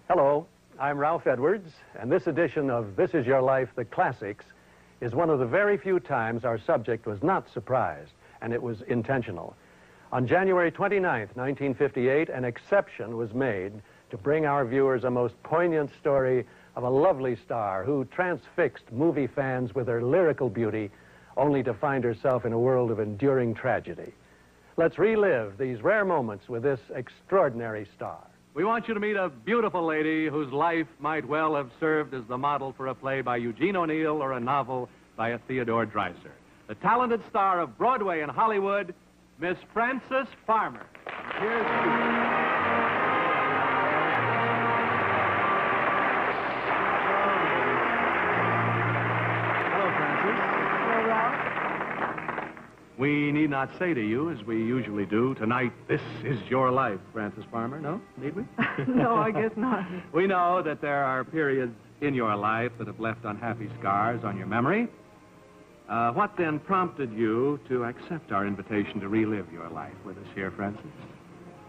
Hello, I'm Ralph Edwards, and this edition of This Is Your Life, The Classics, is one of the very few times our subject was not surprised, and it was intentional. On January 29th, 1958, an exception was made to bring our viewers a most poignant story of a lovely star who transfixed movie fans with her lyrical beauty, only to find herself in a world of enduring tragedy. Let's relive these rare moments with this extraordinary star. We want you to meet a beautiful lady whose life might well have served as the model for a play by Eugene O'Neill or a novel by a Theodore Dreiser. The talented star of Broadway and Hollywood, Miss Frances Pharmer. Here's you. We need not say to you, as we usually do, tonight, this is your life, Frances Pharmer, no? Need we? No, I guess not. We know that there are periods in your life that have left unhappy scars on your memory. What then prompted you to accept our invitation to relive your life with us here, Frances?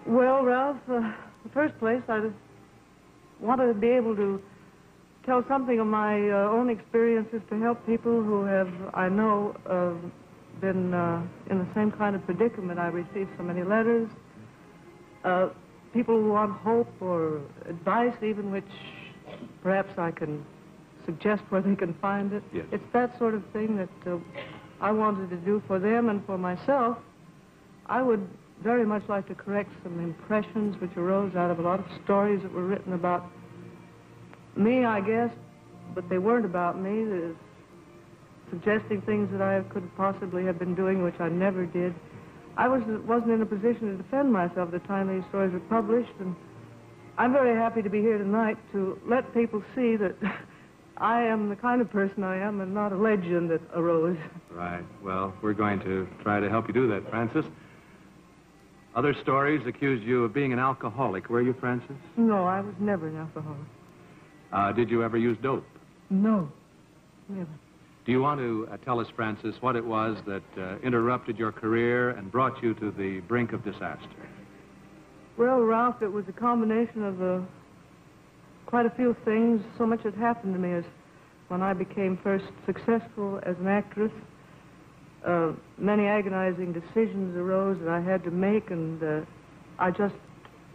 Well, Ralph, in the first place, I wanted to be able to tell something of my own experiences to help people who have, I know, been in the same kind of predicament. I received so many letters, people who want hope or advice even, which perhaps I can suggest where they can find it. Yes. It's that sort of thing that I wanted to do for them and for myself. I would very much like to correct some impressions which arose out of a lot of stories that were written about me, I guess, but they weren't about me. There's suggesting things that I could possibly have been doing, which I never did. I wasn't in a position to defend myself at the time these stories were published, and I'm very happy to be here tonight to let people see that I am the kind of person I am and not a legend that arose. Right. Well, we're going to try to help you do that, Frances. Other stories accused you of being an alcoholic. Were you, Frances? No, I was never an alcoholic. Did you ever use dope? No, never. Do you want to tell us, Frances, what it was that interrupted your career and brought you to the brink of disaster? Well, Ralph, it was a combination of quite a few things. So much had happened to me as when I became first successful as an actress. Many agonizing decisions arose that I had to make, and I just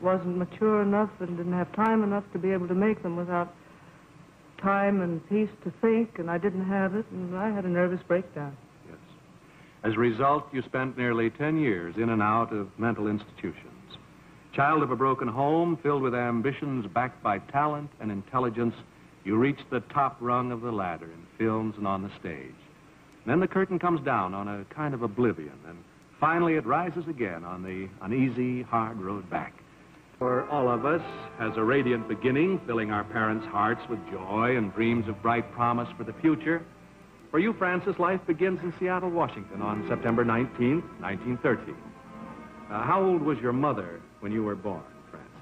wasn't mature enough and didn't have time enough to be able to make them without time and peace to think, and I didn't have it, and I had a nervous breakdown. Yes. As a result, you spent nearly 10 years in and out of mental institutions. Child of a broken home, filled with ambitions backed by talent and intelligence, you reached the top rung of the ladder in films and on the stage. Then the curtain comes down on a kind of oblivion, and finally it rises again on the uneasy, hard road back. For all of us has a radiant beginning, filling our parents' hearts with joy and dreams of bright promise for the future. For you, Frances, life begins in Seattle, Washington on September 19th, 1930. How old was your mother when you were born, Frances?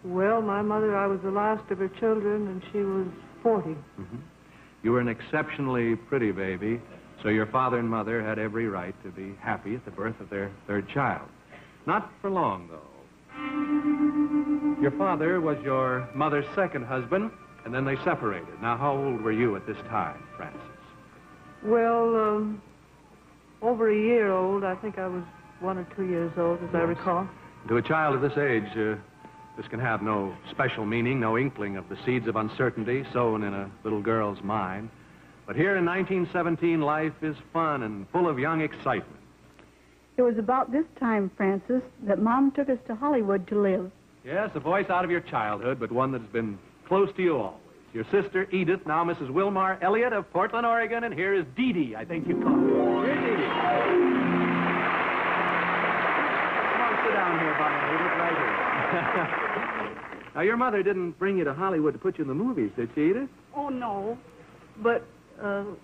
Well, my mother, I was the last of her children, and she was 40. Mm-hmm. You were an exceptionally pretty baby, so your father and mother had every right to be happy at the birth of their third child. Not for long, though. Your father was your mother's second husband, and then they separated. Now, how old were you at this time, Frances? Well, over a year old. I think I was 1 or 2 years old, as I recall. To a child of this age, this can have no special meaning, no inkling of the seeds of uncertainty sown in a little girl's mind. But here in 1917, life is fun and full of young excitement. It was about this time, Frances, that Mom took us to Hollywood to live. Yes, a voice out of your childhood, but one that's been close to you always. Your sister, Edith, now Mrs. Wilmar Elliott of Portland, Oregon, and here is Dee Dee, I think you call her. Here's Dee Dee. Come on, sit down here, Bonnie, Edith, right here. Now, your mother didn't bring you to Hollywood to put you in the movies, did she, Edith? Oh, no. But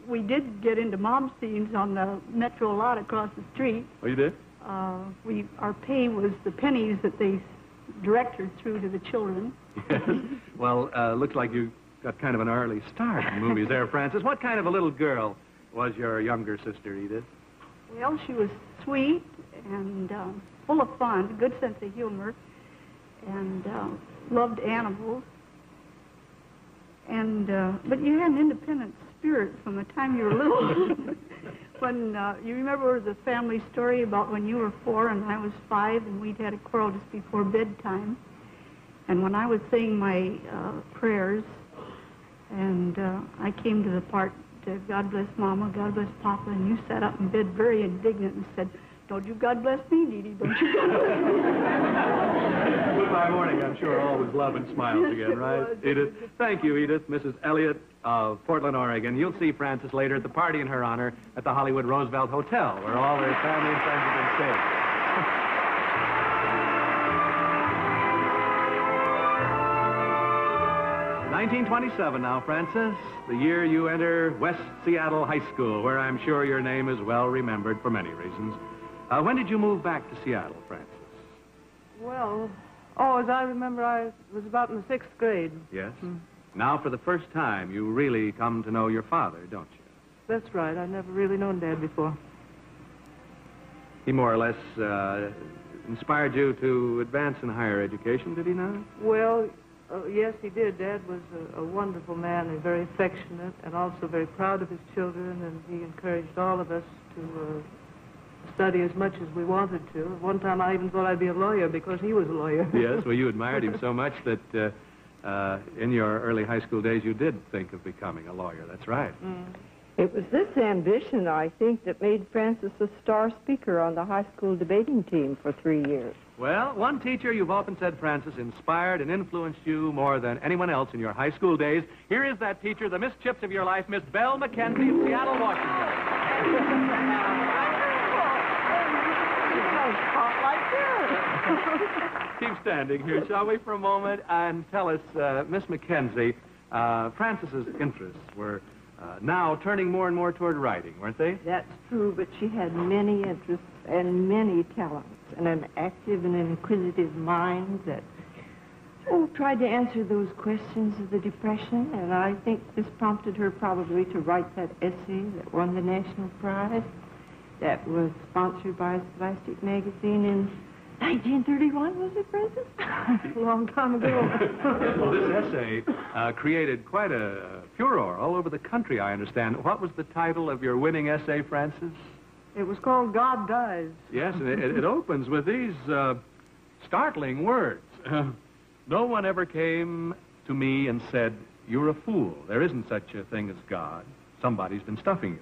we did get into Mom's scenes on the Metro lot across the street. Oh, you did? Our pay was the pennies that the director threw to the children. Yes. Well, looks like you got kind of an early start in movies there, Frances. What kind of a little girl was your younger sister, Edith? Well, she was sweet and full of fun, good sense of humor, and loved animals. And but you had an independent spirit from the time you were little. When you remember the family story about when you were 4 and I was 5, and we'd had a quarrel just before bedtime. And when I was saying my prayers, and I came to the part, God bless Mama, God bless Papa, and you sat up in bed very indignant and said, don't you God bless me, Dee Dee, don't you God bless me. Goodbye morning, I'm sure all was love and smiles again, right? Edith, thank you, Edith. Mrs. Elliott of Portland, Oregon. You'll see Frances later at the party in her honor at the Hollywood Roosevelt Hotel, where all her family and friends have been staying. 1927 now, Frances, the year you enter West Seattle High School, where I'm sure your name is well remembered for many reasons. When did you move back to Seattle, Frances? Well, as I remember, I was about in the 6th grade. Yes? Now, for the first time, you really come to know your father, don't you? That's right. I've never really known Dad before. He more or less inspired you to advance in higher education, did he not? Well, yes, he did. Dad was a wonderful man and very affectionate and also very proud of his children, and he encouraged all of us to study as much as we wanted to. At one time, I even thought I'd be a lawyer because he was a lawyer. Yes, well, you admired him so much that in your early high school days, you did think of becoming a lawyer. That's right. It was this ambition, I think, that made Francis a star speaker on the high school debating team for 3 years. Well, one teacher you've often said, Frances, inspired and influenced you more than anyone else in your high school days. Here is that teacher, the Miss Chips of your life, Miss Belle McKenzie of Seattle, Washington. Keep standing here, shall we, for a moment, and tell us, Miss McKenzie, Frances's interests were now turning more and more toward writing, weren't they? That's true, but she had many interests and many talents, and an active and inquisitive mind that tried to answer those questions of the Depression, and I think this prompted her probably to write that essay that won the National Prize, that was sponsored by Scholastic Magazine in 1931, was it, Francis? A long time ago. Well, this essay created quite a furor all over the country, I understand. What was the title of your winning essay, Frances? It was called God Dies. Yes, and it opens with these startling words. No one ever came to me and said, you're a fool. There isn't such a thing as God. Somebody's been stuffing you.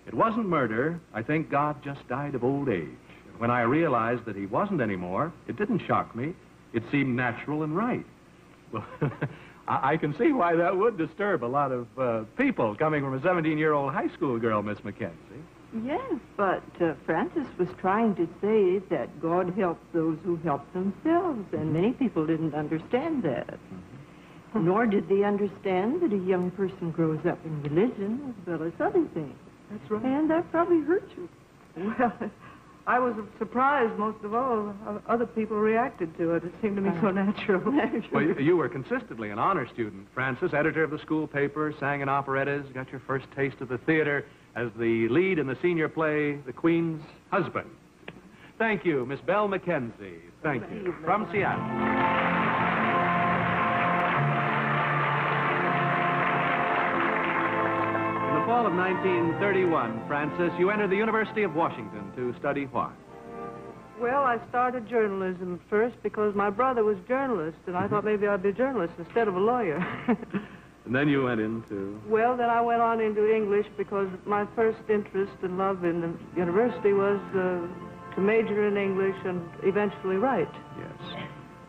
It wasn't murder. I think God just died of old age. When I realized that he wasn't anymore, it didn't shock me. It seemed natural and right. Well, I can see why that would disturb a lot of people coming from a 17-year-old high school girl, Miss McKenzie. Yes, but Francis was trying to say that God helps those who help themselves, and many people didn't understand that. Nor did they understand that a young person grows up in religion as well as other things. That's right. And that probably hurt you. Well, I was surprised, most of all, how other people reacted to it. It seemed to me so natural. Well, you were consistently an honor student, Frances, editor of the school paper, sang in operettas, got your first taste of the theater as the lead in the senior play, The Queen's Husband. Thank you, Miss Belle McKenzie. Thank you. From Seattle. In the fall of 1931, Frances, you entered the University of Washington to study what? Well, I started journalism first because my brother was a journalist, and I thought maybe I'd be a journalist instead of a lawyer. And then you went into... Well, then I went on into English because my first interest and love in the university was to major in English and eventually write. Yes.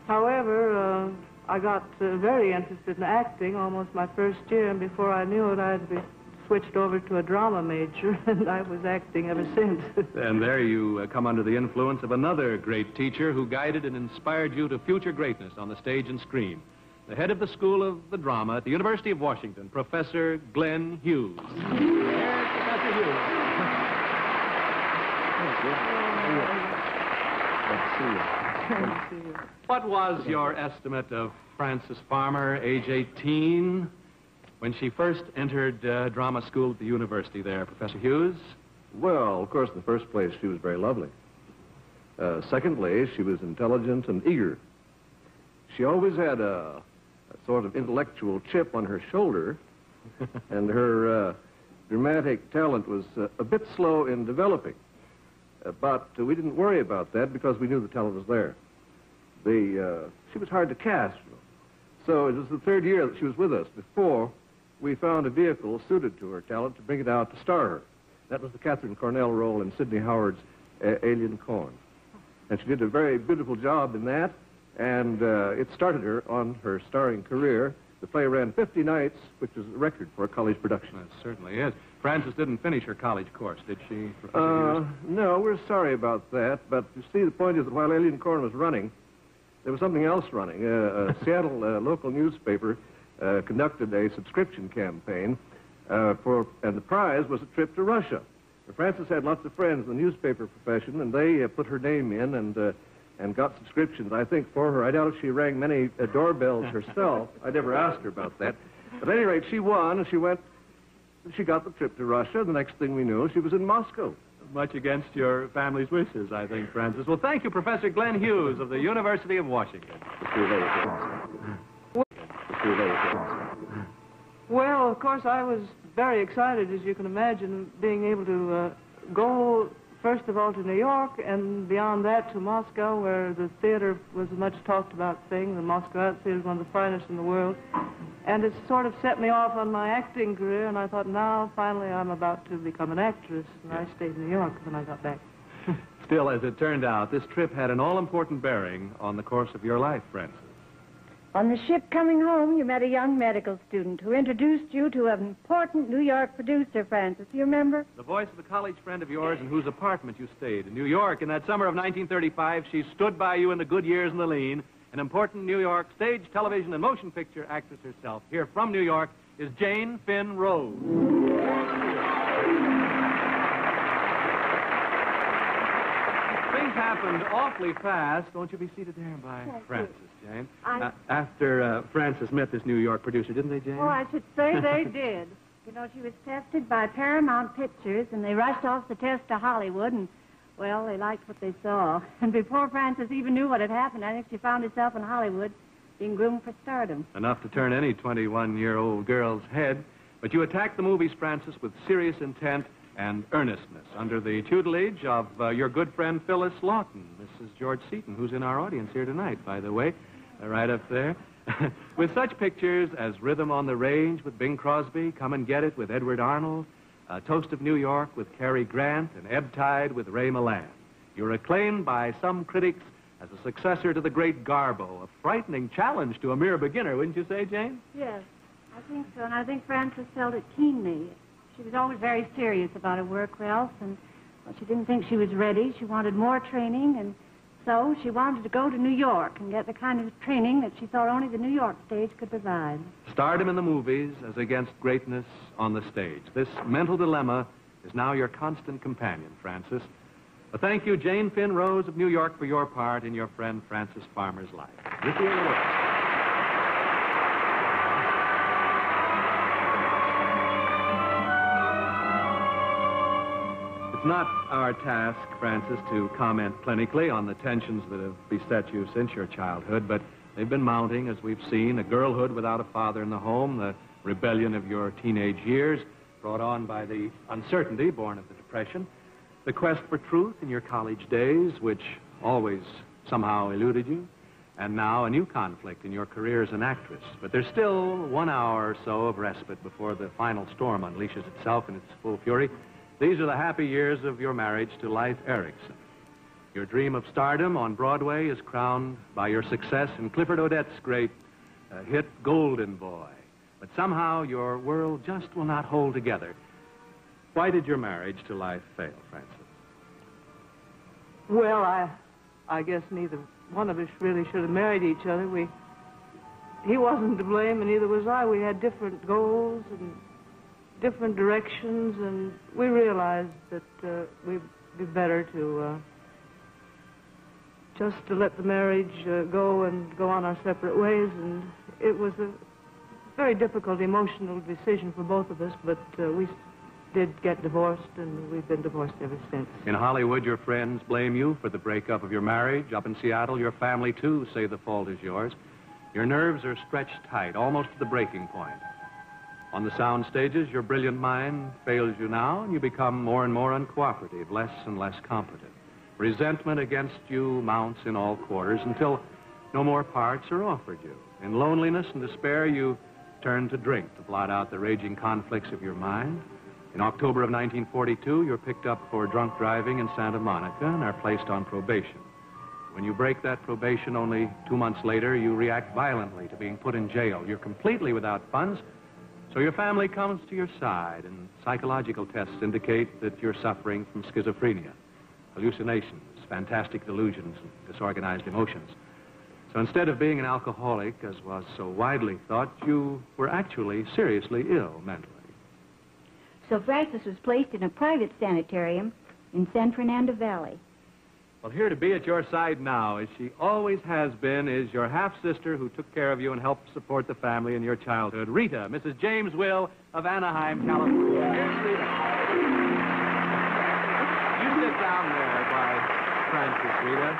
However, I got very interested in acting almost my first year, and before I knew it, I'd be switched over to a drama major, and I was acting ever since. And there you come under the influence of another great teacher who guided and inspired you to future greatness on the stage and screen. The head of the School of the Drama at the University of Washington, Professor Glenn Hughes. Yes, Professor Hughes. Good to see you. What was your estimate of Frances Pharmer, age 18, when she first entered drama school at the university there, Professor Hughes? Well, of course, in the first place, she was very lovely. Secondly, she was intelligent and eager. She always had a sort of intellectual chip on her shoulder, and her dramatic talent was a bit slow in developing. But we didn't worry about that because we knew the talent was there. She was hard to cast. So it was the third year that she was with us before we found a vehicle suited to her talent to bring it out to star her. That was the Catherine Cornell role in Sidney Howard's Alien Corn. And she did a very beautiful job in that, and it started her on her starring career. The play ran 50 nights, which is a record for a college production. It certainly is. Frances didn't finish her college course, did she? No, we're sorry about that, but you see, the point is that while Alien Corn was running, there was something else running. A Seattle local newspaper conducted a subscription campaign, and the prize was a trip to Russia. Frances had lots of friends in the newspaper profession, and they put her name in and got subscriptions, I think, for her. I doubt if she rang many doorbells herself. I never asked her about that. But at any rate, she won, and she got the trip to Russia. The next thing we knew, she was in Moscow. Much against your family's wishes, I think, Frances. Well, thank you, Professor Glenn Hughes of the University of Washington. Well, of course, I was very excited, as you can imagine, being able to go, first of all, to New York, and beyond that to Moscow, where the theater was a much talked about thing. The Moscow Art Theater is one of the finest in the world. And it sort of set me off on my acting career, and I thought, now, finally, I'm about to become an actress. And I stayed in New York when I got back. Still, as it turned out, this trip had an all-important bearing on the course of your life, Frances. On the ship coming home, you met a young medical student who introduced you to an important New York producer, Frances. You remember? The voice of a college friend of yours in whose apartment you stayed in New York in that summer of 1935. She stood by you in the good years and the lean. An important New York stage, television, and motion picture actress herself. Here from New York is Jane Finn Rose. Things happened awfully fast. Won't you be seated there by Frances, Jane? After Frances met this New York producer, didn't they, Jane? Oh, I should say they did. You know, she was tested by Paramount Pictures, and they rushed off the test to Hollywood, and, well, they liked what they saw. And before Frances even knew what had happened, I think she found herself in Hollywood being groomed for stardom. Enough to turn any 21-year-old girl's head. But you attacked the movies, Frances, with serious intent and earnestness under the tutelage of your good friend Phyllis Lawton. This is George Seaton, who's in our audience here tonight, by the way, right up there. With such pictures as Rhythm on the Range with Bing Crosby, Come and Get It with Edward Arnold, Toast of New York with Cary Grant, and Ebb Tide with Ray Milland. You're acclaimed by some critics as a successor to the great Garbo, a frightening challenge to a mere beginner, wouldn't you say, Jane? Yes, I think so, and I think Frances felt it keenly. She was always very serious about her work, Ralph, and well, she didn't think she was ready. She wanted more training, and so she wanted to go to New York and get the kind of training that she thought only the New York stage could provide. Stardom in the movies as against greatness on the stage. This mental dilemma is now your constant companion, Frances. A thank you, Jane Finn Rose of New York, for your part in your friend Frances Farmer's life. With you in the world. It's not our task, Frances, to comment clinically on the tensions that have beset you since your childhood, but they've been mounting, as we've seen. A girlhood without a father in the home, the rebellion of your teenage years, brought on by the uncertainty born of the Depression, the quest for truth in your college days, which always somehow eluded you, and now a new conflict in your career as an actress. But there's still 1 hour or so of respite before the final storm unleashes itself in its full fury. These are the happy years of your marriage to Leif Erikson. Your dream of stardom on Broadway is crowned by your success in Clifford Odets' great hit Golden Boy. But somehow your world just will not hold together. Why did your marriage to Leif fail, Frances? Well, I guess neither one of us really should have married each other. He wasn't to blame, and neither was I. We had different goals and different directions, and we realized that we'd be better to just to let the marriage go and go on our separate ways. And it was a very difficult emotional decision for both of us, but we did get divorced, and we've been divorced ever since. In Hollywood, your friends blame you for the breakup of your marriage. Up in Seattle, your family, too, say the fault is yours. Your nerves are stretched tight, almost to the breaking point. On the sound stages, your brilliant mind fails you now, and you become more and more uncooperative, less and less competent. Resentment against you mounts in all quarters until no more parts are offered you. In loneliness and despair, you turn to drink to blot out the raging conflicts of your mind. In October of 1942, you're picked up for drunk driving in Santa Monica and are placed on probation. When you break that probation only 2 months later, you react violently to being put in jail. You're completely without funds, so your family comes to your side, and psychological tests indicate that you're suffering from schizophrenia, hallucinations, fantastic delusions, and disorganized emotions. So instead of being an alcoholic, as was so widely thought, you were actually seriously ill mentally. So Francis was placed in a private sanitarium in San Fernando Valley. Well, here to be at your side now, as she always has been, is your half-sister who took care of you and helped support the family in your childhood, Rita, Mrs. James Will of Anaheim, California. Here's Rita. You sit down there by Francis, Rita.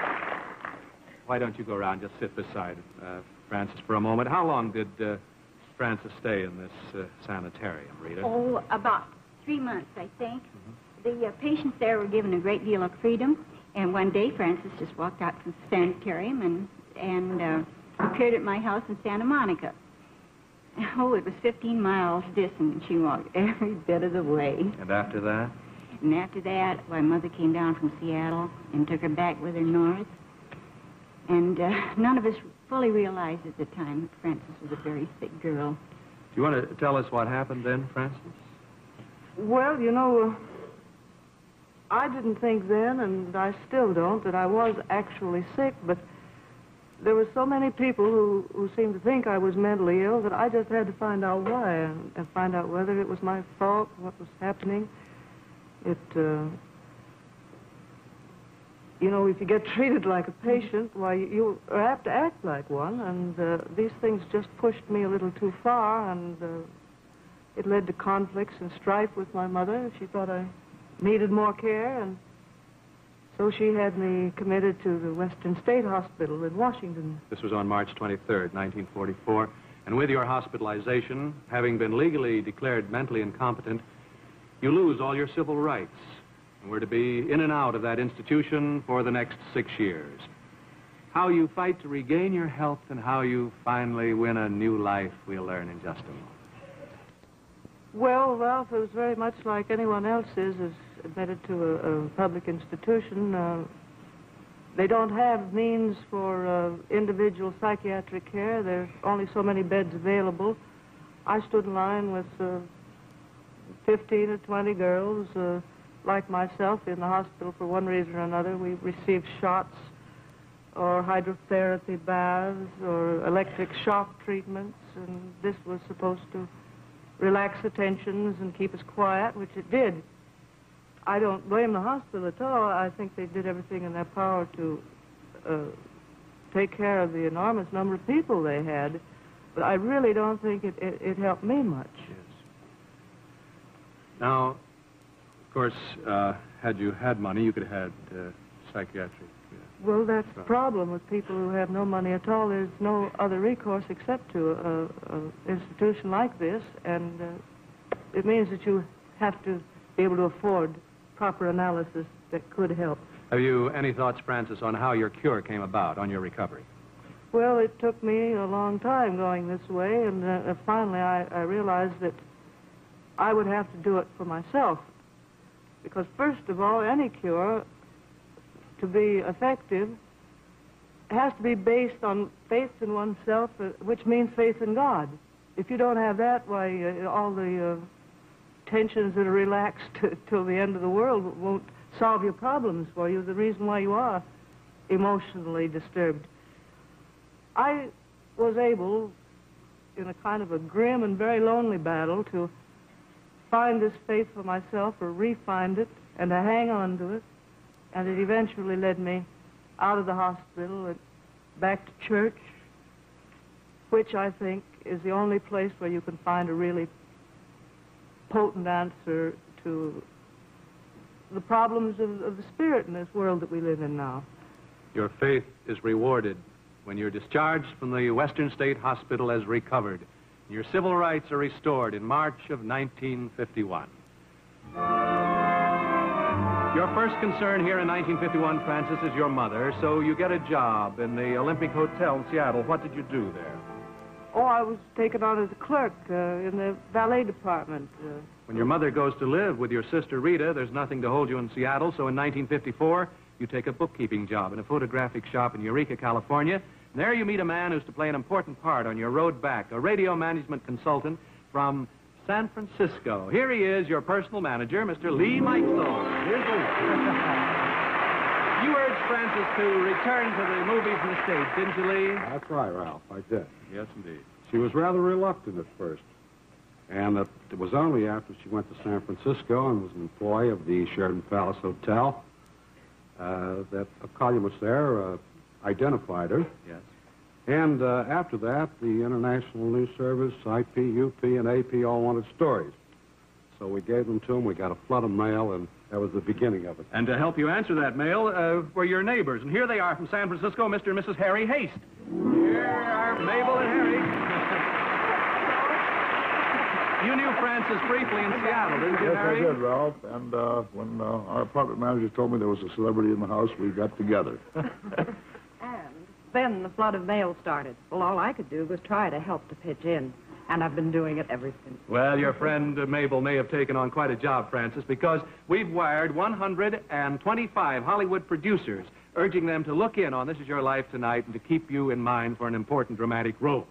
Why don't you go around, just sit beside Francis for a moment. How long did Francis stay in this sanitarium, Rita? Oh, about 3 months, I think. The patients there were given a great deal of freedom. And one day, Francis just walked out from the sanitarium and appeared at my house in Santa Monica. Oh, it was 15 miles distant, and she walked every bit of the way. And after that? And after that, my mother came down from Seattle and took her back with her north. And none of us fully realized at the time that Francis was a very sick girl. Do you want to tell us what happened then, Francis? Well, you know, I didn't think then, and I still don't, that I was actually sick, but there were so many people who seemed to think I was mentally ill that I just had to find out why and find out whether it was my fault, what was happening. You know, if you get treated like a patient, why, you have to act like one, and these things just pushed me a little too far, and it led to conflicts and strife with my mother. She thought I needed more care, and so she had me committed to the Western State Hospital in Washington. This was on March 23rd, 1944, and with your hospitalization, having been legally declared mentally incompetent, you lose all your civil rights. And we're to be in and out of that institution for the next 6 years. How you fight to regain your health and how you finally win a new life, we'll learn in just a moment. Well, Ralph, it was very much like anyone else is admitted to a public institution. They don't have means for individual psychiatric care. There's only so many beds available. I stood in line with 15 or 20 girls like myself in the hospital for one reason or another. We received shots or hydrotherapy baths or electric shock treatments, and this was supposed to relax the tensions and keep us quiet, which it did. I don't blame the hospital at all. I think they did everything in their power to take care of the enormous number of people they had, but I really don't think it helped me much. Yes. Now, of course, had you had money, you could have had psychiatric... Well, that's the problem with people who have no money at all. There's no other recourse except to an institution like this, and it means that you have to be able to afford proper analysis that could help. Have you any thoughts, Francis, on how your cure came about, on your recovery? Well, it took me a long time going this way, and finally I realized that I would have to do it for myself. Because first of all, any cure, to be effective, has to be based on faith in oneself, which means faith in God. If you don't have that, why, all the tensions that are relaxed till the end of the world won't solve your problems for you, the reason why you are emotionally disturbed. I was able, in a kind of a grim and very lonely battle, to find this faith for myself, or re-find it, and to hang on to it. And it eventually led me out of the hospital and back to church, which I think is the only place where you can find a really potent answer to the problems of the spirit in this world that we live in now. Your faith is rewarded when you're discharged from the Western State Hospital as recovered. Your civil rights are restored in March of 1951. Your first concern here in 1951, Francis, is your mother, so you get a job in the Olympic Hotel in Seattle. What did you do there? Oh, I was taken on as a clerk in the ballet department. When your mother goes to live with your sister Rita, there's nothing to hold you in Seattle, so in 1954, you take a bookkeeping job in a photographic shop in Eureka, California. And there you meet a man who's to play an important part on your road back, a radio management consultant from San Francisco. Here he is, your personal manager, Mr. Lee Meitzler. Here's Lee. You urged Francis to return to the movies and the stage, didn't you, Lee? That's right, Ralph. I did. Yes, indeed. She was rather reluctant at first. And it was only after she went to San Francisco and was an employee of the Sheraton Palace Hotel that a columnist there identified her. Yes. And after that, the International News Service, IP, UP, and AP all wanted stories. So we gave them to them. We got a flood of mail, and that was the beginning of it. And to help you answer that mail were your neighbors. And here they are from San Francisco, Mr. and Mrs. Harry Haste. Here are Mabel and Harry. You knew Francis briefly in Seattle, didn't you, Harry? Yes, I did, Ralph. And when our apartment manager told me there was a celebrity in the house, we got together. And then the flood of mail started. Well, all I could do was try to help to pitch in. And I've been doing it ever since. Well, your friend Mabel may have taken on quite a job, Francis, because we've wired 125 Hollywood producers, urging them to look in on This Is Your Life tonight and to keep you in mind for an important dramatic role.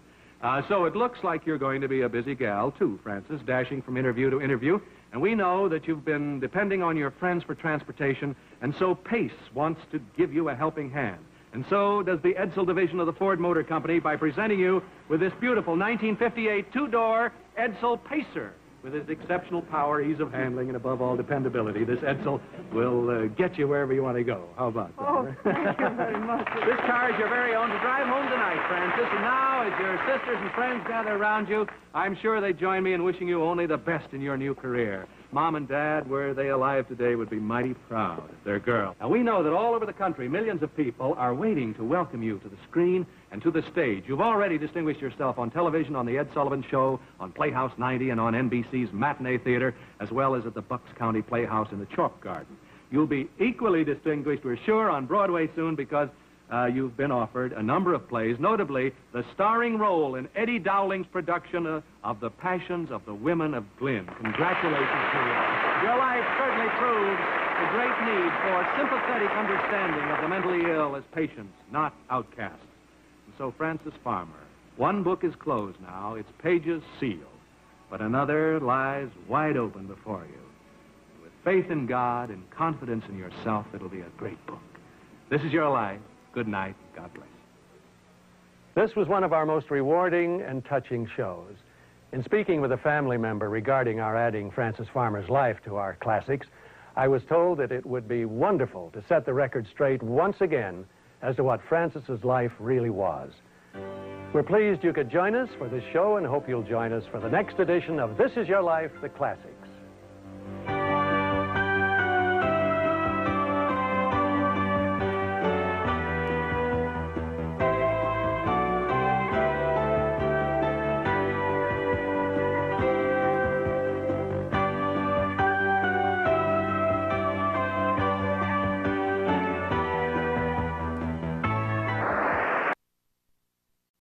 So it looks like you're going to be a busy gal, too, Francis, dashing from interview to interview. And we know that you've been depending on your friends for transportation, and so Pace wants to give you a helping hand. And so does the Edsel division of the Ford Motor Company by presenting you with this beautiful 1958 two-door Edsel Pacer. With its exceptional power, ease of handling, and above all, dependability, this Edsel will get you wherever you want to go. How about that? Oh, thank you very much. This car is your very own to drive home tonight, Francis. And now, as your sisters and friends gather around you, I'm sure they join me in wishing you only the best in your new career. Mom and Dad, were they alive today, would be mighty proud of their girl. Now, we know that all over the country, millions of people are waiting to welcome you to the screen and to the stage. You've already distinguished yourself on television, on The Ed Sullivan Show, on Playhouse 90, and on NBC's Matinee Theater, as well as at the Bucks County Playhouse in the Chalk Garden. You'll be equally distinguished, we're sure, on Broadway soon because you've been offered a number of plays, notably the starring role in Eddie Dowling's production of The Passions of the Women of Glynn. Congratulations to you. Your life certainly proves the great need for sympathetic understanding of the mentally ill as patients, not outcasts. And so, Francis Pharmer, one book is closed now, its pages sealed, but another lies wide open before you. With faith in God and confidence in yourself, it'll be a great book. This is your life. Good night. God bless. This was one of our most rewarding and touching shows. In speaking with a family member regarding our adding Francis Pharmer's life to our classics, I was told that it would be wonderful to set the record straight once again as to what Francis's life really was. We're pleased you could join us for this show and hope you'll join us for the next edition of This Is Your Life, the Classics.